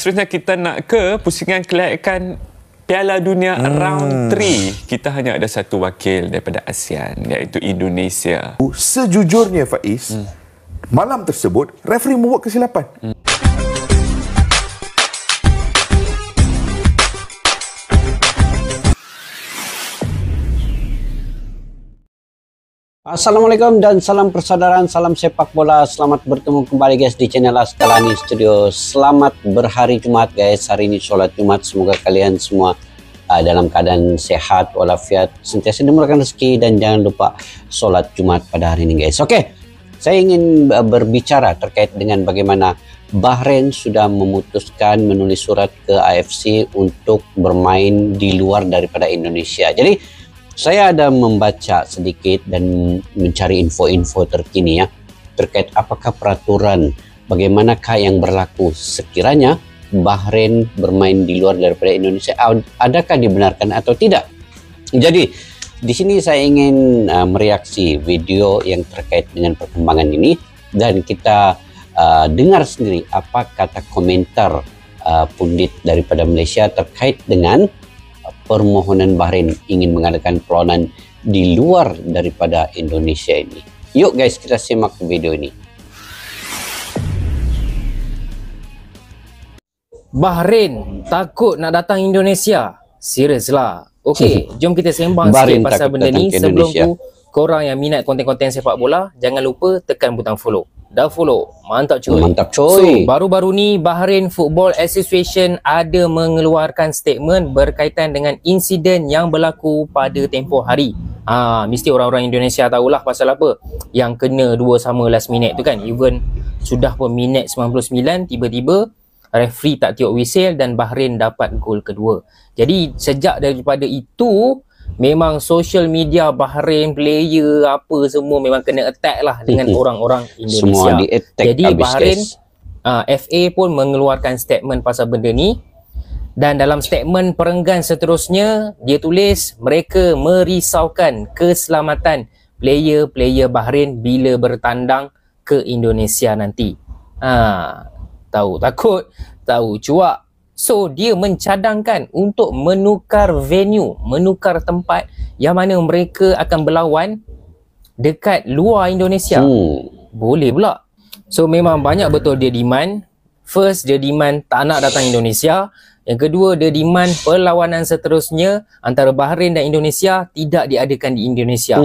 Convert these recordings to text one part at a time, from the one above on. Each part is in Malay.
seterusnya kita nak ke pusingan kelayakan Piala Dunia Round 3. Kita hanya ada satu wakil daripada ASEAN, iaitu Indonesia. Sejujurnya Faiz, malam tersebut referee membuat kesilapan. Assalamualaikum dan salam persaudaraan, salam sepak bola. Selamat bertemu kembali guys di channel Askalani Studio. Selamat berhari Jumat guys. Hari ini solat Jumat. Semoga kalian semua dalam keadaan sehat walafiat, sentiasa dimurahkan rezeki, dan jangan lupa solat Jumat pada hari ini guys. Oke, saya ingin berbicara terkait dengan bagaimana Bahrain sudah memutuskan menulis surat ke AFC untuk bermain di luar daripada Indonesia. Jadi saya ada membaca sedikit dan mencari info-info terkini ya terkait apakah peraturan, bagaimanakah yang berlaku sekiranya Bahrain bermain di luar daripada Indonesia, adakah dibenarkan atau tidak. Jadi di sini saya ingin mereaksi video yang terkait dengan perkembangan ini, dan kita dengar sendiri apa kata komentar pundit daripada Malaysia terkait dengan permohonan Bahrain ingin mengadakan perlawanan di luar daripada Indonesia ini. Yuk guys, kita simak video ini. Bahrain takut nak datang Indonesia? Serius lah. Okey, jom kita sembang sikit pasal benda ni. Sebelum tu, korang yang minat konten-konten sepak bola, jangan lupa tekan butang follow. Dah follow? Mantap cuy. Mantap cuy. So, baru-baru ni Bahrain Football Association ada mengeluarkan statement berkaitan dengan insiden yang berlaku pada tempoh hari. Mesti orang-orang Indonesia tahulah pasal apa yang kena dua sama last minute tu kan. Even sudah pun minit 99, tiba-tiba referee tak tiup whistle dan Bahrain dapat gol kedua. Jadi sejak daripada itu memang social media Bahrain, player apa semua memang kena attack lah dengan orang-orang Indonesia. Semua di-attack. Jadi Bahrain FA pun mengeluarkan statement pasal benda ni, dan dalam statement perenggan seterusnya dia tulis mereka merisaukan keselamatan player-player Bahrain bila bertandang ke Indonesia nanti. Tahu takut, tahu cuak. So, dia mencadangkan untuk menukar venue, menukar tempat yang mana mereka akan berlawan dekat luar Indonesia. Boleh pula. So, memang banyak betul dia demand. First, dia demand tak nak datang Indonesia. Yang kedua, dia demand perlawanan seterusnya antara Bahrain dan Indonesia tidak diadakan di Indonesia.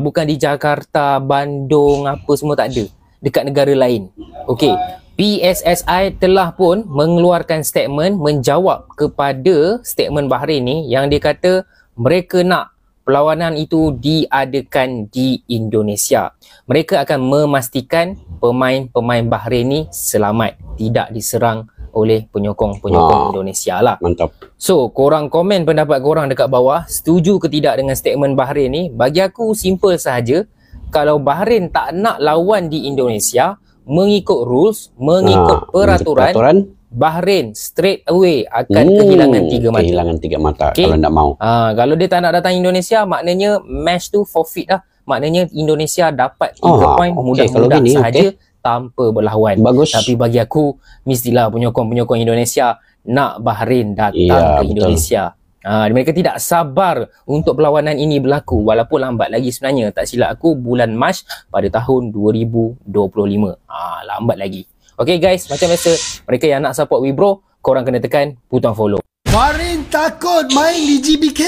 Bukan di Jakarta, Bandung, apa semua tak ada. Dekat negara lain. Okey. PSSI telah pun mengeluarkan statement menjawab kepada statement Bahrain ni yang dia kata mereka nak perlawanan itu diadakan di Indonesia. Mereka akan memastikan pemain-pemain Bahrain ni selamat, tidak diserang oleh penyokong-penyokong Indonesia lah. Mantap. So, korang komen pendapat korang dekat bawah, setuju ke tidak dengan statement Bahrain ni? Bagi aku simple sahaja. Kalau Bahrain tak nak lawan di Indonesia, mengikut rules, mengikut peraturan, Bahrain straight away akan kehilangan 3 mata. Kehilangan 3 mata kalau nak mau. Kalau dia tak nak datang Indonesia, maknanya match tu forfeit lah. Maknanya Indonesia dapat 3 poin mudah-mudah sahaja tanpa berlawan. Bagus. Tapi bagi aku, mestilah penyokong-penyokong Indonesia nak Bahrain datang ke Indonesia. Mereka tidak sabar untuk perlawanan ini berlaku, walaupun lambat lagi sebenarnya. Tak silap aku bulan Mac pada tahun 2025. Lambat lagi. Okay guys, macam biasa, mereka yang nak support Wibro, korang kena tekan butang follow. Bahrain takut main di GBK.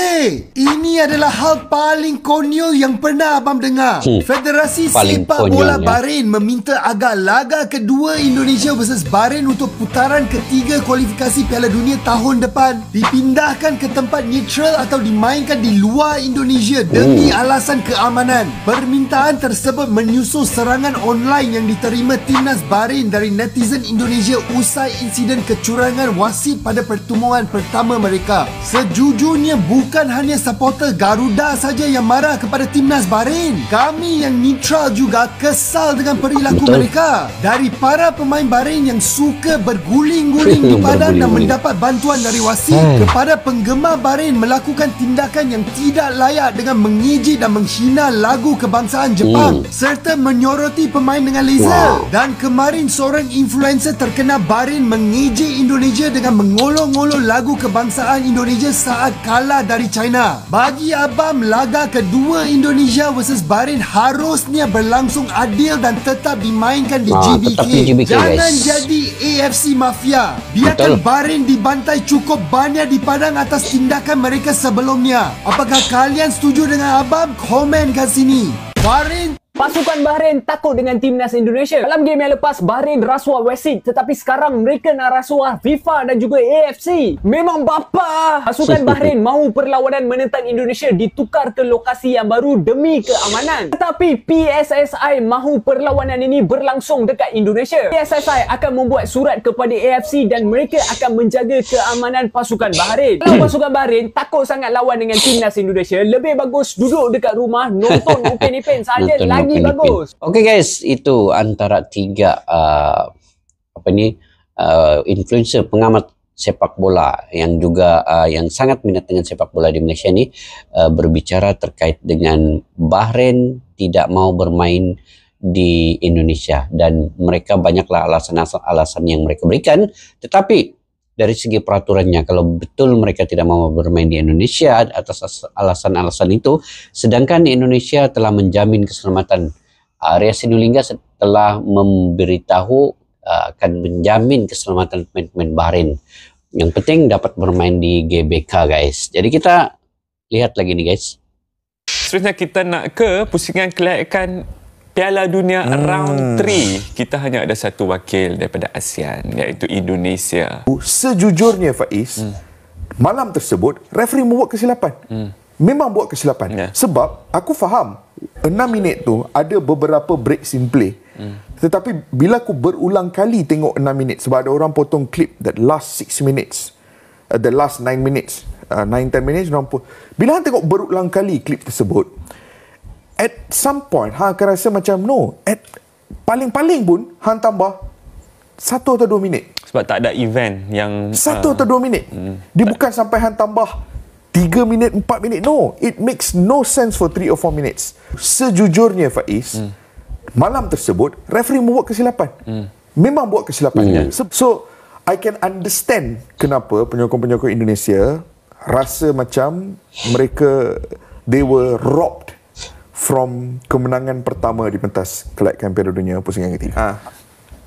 Ini adalah hal paling konyol yang pernah abang dengar. Federasi Sepak Bola Bahrain meminta agar laga kedua Indonesia versus Bahrain untuk putaran ketiga kualifikasi Piala Dunia tahun depan dipindahkan ke tempat neutral atau dimainkan di luar Indonesia demi alasan keamanan. Permintaan tersebut menyusul serangan online yang diterima timnas Bahrain dari netizen Indonesia usai insiden kecurangan wasit pada pertemuan pertama mereka. Sejujurnya bukan hanya supporter Garuda saja yang marah kepada timnas Bahrain. Kami yang neutral juga kesal dengan perilaku mereka. Dari para pemain Bahrain yang suka berguling-guling di padang dan mendapat bantuan dari wasit, kepada penggemar Bahrain melakukan tindakan yang tidak layak dengan mengejek dan menghina lagu kebangsaan Jepang serta menyoroti pemain dengan laser. Dan kemarin seorang influencer terkenal Bahrain mengejek Indonesia Indonesia dengan mengolok-ngolok lagu kebangsaan Indonesia saat kalah dari China. Bagi Abam, laga kedua Indonesia versus Bahrain harusnya berlangsung adil dan tetap dimainkan di GBK. Jangan jadi AFC Mafia. Biarkan Bahrain dibantai cukup banyak di padang atas tindakan mereka sebelumnya. Apakah kalian setuju dengan Abam? Komen kat sini. Bahrain. Pasukan Bahrain takut dengan timnas Indonesia. Dalam game yang lepas, Bahrain rasuah Wasit, tetapi sekarang mereka nak rasuah FIFA dan juga AFC. Memang bapa. Pasukan Bahrain mahu perlawanan menentang Indonesia ditukar ke lokasi yang baru demi keamanan. Tetapi PSSI mahu perlawanan ini berlangsung dekat Indonesia. PSSI akan membuat surat kepada AFC dan mereka akan menjaga keamanan pasukan Bahrain. Kalau pasukan Bahrain takut sangat lawan dengan timnas Indonesia, lebih bagus duduk dekat rumah nonton Upin Ipin saja lagi bagus. Okey guys, itu antara tiga influencer pengamat sepak bola yang juga yang sangat minat dengan sepak bola di Malaysia ni berbicara terkait dengan Bahrain tidak mau bermain di Indonesia dan mereka banyaklah alasan yang mereka berikan, tetapi dari segi peraturannya, kalau betul mereka tidak mau bermain di Indonesia atas alasan-alasan itu, sedangkan Indonesia telah menjamin keselamatan, Arya Sinulinga telah memberitahu akan menjamin keselamatan pemain-pemain Bahrain. Yang penting dapat bermain di GBK guys. Jadi kita lihat lagi nih guys. Seterusnya kita nak ke pusingan kelayakan Piala Dunia Round 3. Kita hanya ada satu wakil daripada ASEAN, iaitu Indonesia. Sejujurnya Faiz, malam tersebut referee membuat kesilapan. Memang buat kesilapan. Sebab aku faham 6 minit tu ada beberapa breaks in play. Tetapi bila aku berulang kali tengok 6 minit, sebab ada orang potong clip that last 6 minutes, the last 9 minutes, 9-10 minutes, bila tengok berulang kali klip tersebut, at some point, hang akan rasa macam no. At paling-paling pun, hang tambah 1 atau 2 minit. Sebab tak ada event yang 1 atau 2 minit. Dia bukan sampai hang tambah 3 minit, 4 minit. No, it makes no sense for 3 or 4 minutes. Sejujurnya Faiz, malam tersebut, referee membuat kesilapan. Memang buat kesilapan. So, I can understand kenapa penyokong-penyokong Indonesia rasa macam mereka, they were robbed from kemenangan pertama di pentas kelayakan Piala Dunia pusingan ketiga.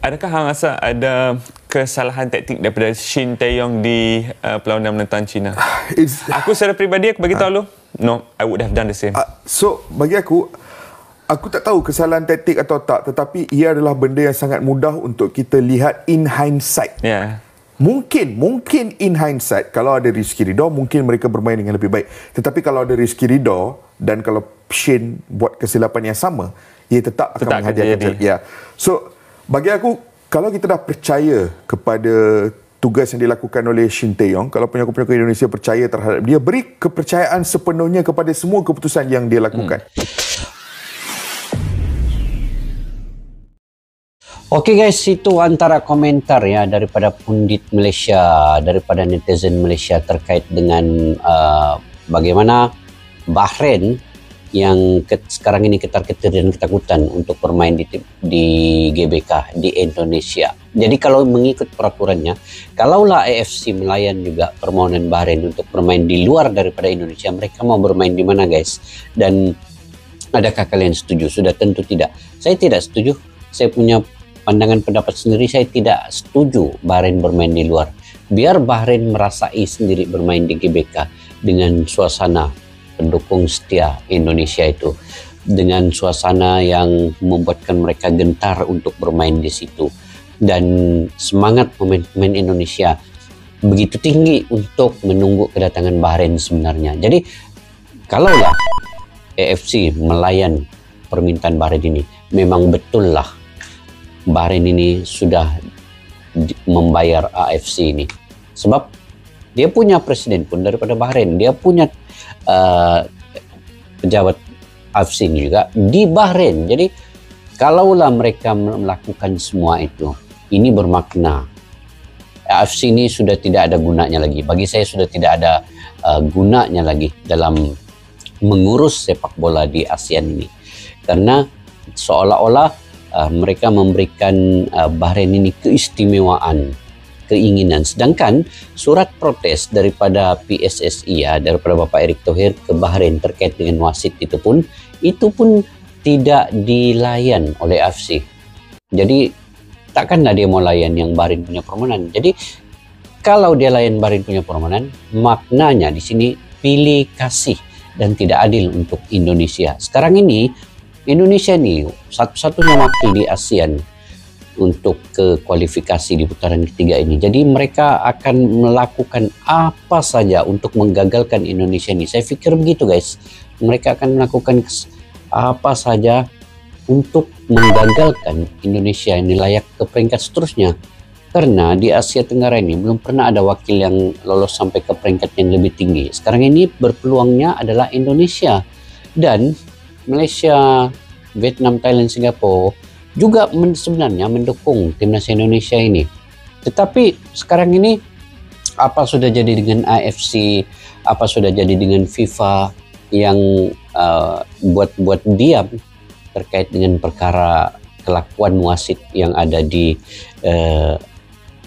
Adakah hang rasa ada kesalahan taktik daripada Shin Tae-yong di perlawanan menentang China? Aku secara peribadi aku bagi tahu no, I would have done the same. So bagi aku tak tahu kesalahan taktik atau tak, tetapi ia adalah benda yang sangat mudah untuk kita lihat in hindsight. Mungkin in hindsight, kalau ada Rizky Ridho, mungkin mereka bermain dengan lebih baik. Tetapi kalau ada Rizky Ridho dan kalau Shin buat kesilapan yang sama, ia tetap akan menghadiahkan. So, bagi aku, kalau kita dah percaya kepada tugas yang dilakukan oleh Shin Tae-yong, kalau penyokong-penyokong Indonesia percaya terhadap dia, beri kepercayaan sepenuhnya kepada semua keputusan yang dia lakukan. Okey guys, itu antara komentar ya daripada pundit Malaysia, daripada netizen Malaysia terkait dengan bagaimana Bahrain yang sekarang ini ketar-ketir dan ketakutan untuk bermain di GBK di Indonesia. Jadi kalau mengikut peraturannya, kalaulah AFC melayan juga permohonan Bahrain untuk bermain di luar daripada Indonesia, mereka mau bermain di mana guys? Dan adakah kalian setuju? Sudah tentu tidak. Saya tidak setuju. Saya punya pandangan pendapat sendiri, saya tidak setuju Bahrain bermain di luar. Biar Bahrain merasai sendiri bermain di GBK dengan suasana pendukung setia Indonesia itu, dengan suasana yang membuatkan mereka gentar untuk bermain di situ, dan semangat pemain-pemain Indonesia begitu tinggi untuk menunggu kedatangan Bahrain sebenarnya. Jadi kalaulah AFC melayan permintaan Bahrain ini, memang betullah Bahrain ini sudah membayar AFC ini, sebab dia punya presiden pun daripada Bahrain, dia punya pejabat AFC ini juga di Bahrain. Jadi kalaulah mereka melakukan semua itu, ini bermakna AFC ini sudah tidak ada gunanya lagi. Bagi saya sudah tidak ada gunanya lagi dalam mengurus sepak bola di ASEAN ini, karena seolah-olah mereka memberikan Bahrain ini keistimewaan keinginan. Sedangkan surat protes daripada PSSI ya, daripada Bapak Erick Thohir ke Bahrain terkait dengan wasit itu pun tidak dilayan oleh AFC. Jadi takkanlah dia mau layan yang Bahrain punya permohonan. Jadi kalau dia layan Bahrain punya permohonan, maknanya di sini pilih kasih dan tidak adil untuk Indonesia. Sekarang ini Indonesia ini satu-satunya waktu di ASEAN untuk ke kualifikasi di putaran ketiga ini. Jadi mereka akan melakukan apa saja untuk menggagalkan Indonesia ini. Saya pikir begitu guys. Mereka akan melakukan apa saja untuk menggagalkan Indonesia ini layak ke peringkat seterusnya. Karena di Asia Tenggara ini belum pernah ada wakil yang lolos sampai ke peringkat yang lebih tinggi. Sekarang ini berpeluangnya adalah Indonesia. Dan Malaysia, Vietnam, Thailand, Singapura juga sebenarnya mendukung timnas Indonesia ini. Tetapi sekarang ini apa sudah jadi dengan AFC, apa sudah jadi dengan FIFA yang buat diam terkait dengan perkara kelakuan wasit yang ada di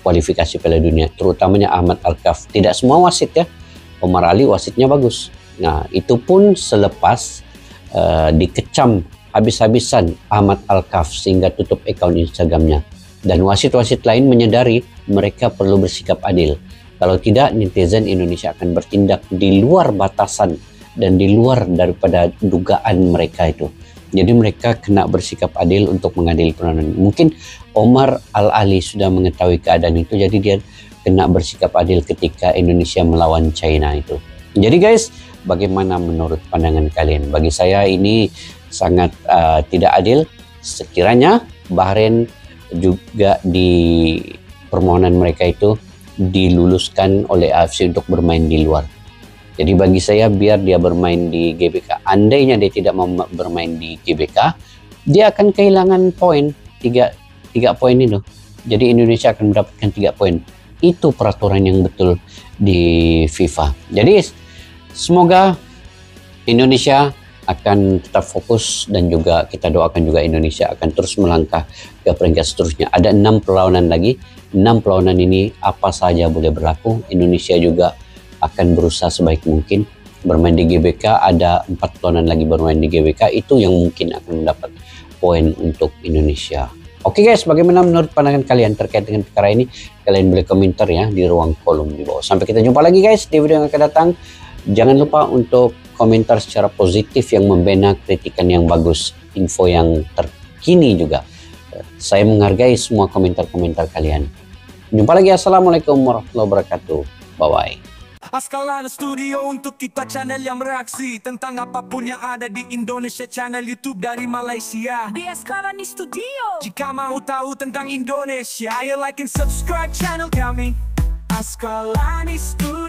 kualifikasi Piala Dunia, terutamanya Ahmad Al-Kaf. Tidak semua wasit ya, Omar Ali wasitnya bagus. Nah itu pun selepas dikecam habis-habisan Ahmad Al-Kaf sehingga tutup akun Instagramnya. Dan wasit-wasit lain menyadari mereka perlu bersikap adil. Kalau tidak, netizen Indonesia akan bertindak di luar batasan dan di luar daripada dugaan mereka itu. Jadi mereka kena bersikap adil untuk mengadili perlawanan. Mungkin Omar Al-Ali sudah mengetahui keadaan itu, jadi dia kena bersikap adil ketika Indonesia melawan China itu. Jadi guys, bagaimana menurut pandangan kalian? Bagi saya ini sangat tidak adil. Sekiranya Bahrain juga di permohonan mereka itu diluluskan oleh AFC untuk bermain di luar. Jadi bagi saya biar dia bermain di GBK. Andainya dia tidak mau bermain di GBK, dia akan kehilangan poin 3 poin itu. Jadi Indonesia akan mendapatkan 3 poin. Itu peraturan yang betul di FIFA. Jadi semoga Indonesia akan tetap fokus dan juga kita doakan juga Indonesia akan terus melangkah ke peringkat seterusnya. Ada 6 perlawanan lagi. 6 perlawanan ini apa saja boleh berlaku. Indonesia juga akan berusaha sebaik mungkin bermain di GBK. Ada 4 perlawanan lagi bermain di GBK. Itu yang mungkin akan mendapat poin untuk Indonesia. Oke guys, bagaimana menurut pandangan kalian terkait dengan perkara ini? Kalian boleh komentar ya di ruang kolom di bawah. Sampai kita jumpa lagi guys di video yang akan datang. Jangan lupa untuk komentar secara positif yang membina, kritikan yang bagus, info yang terkini juga. Saya menghargai semua komentar-komentar kalian. Jumpa lagi. Assalamualaikum warahmatullahi wabarakatuh. Bye-bye. Askalani Studio untuk kita channel yang bereaksi tentang apapun yang ada di Indonesia, channel YouTube dari Malaysia di Askalani Studio. Jika mau tahu tentang Indonesia, ayo like and subscribe channel kami Askalani Studio.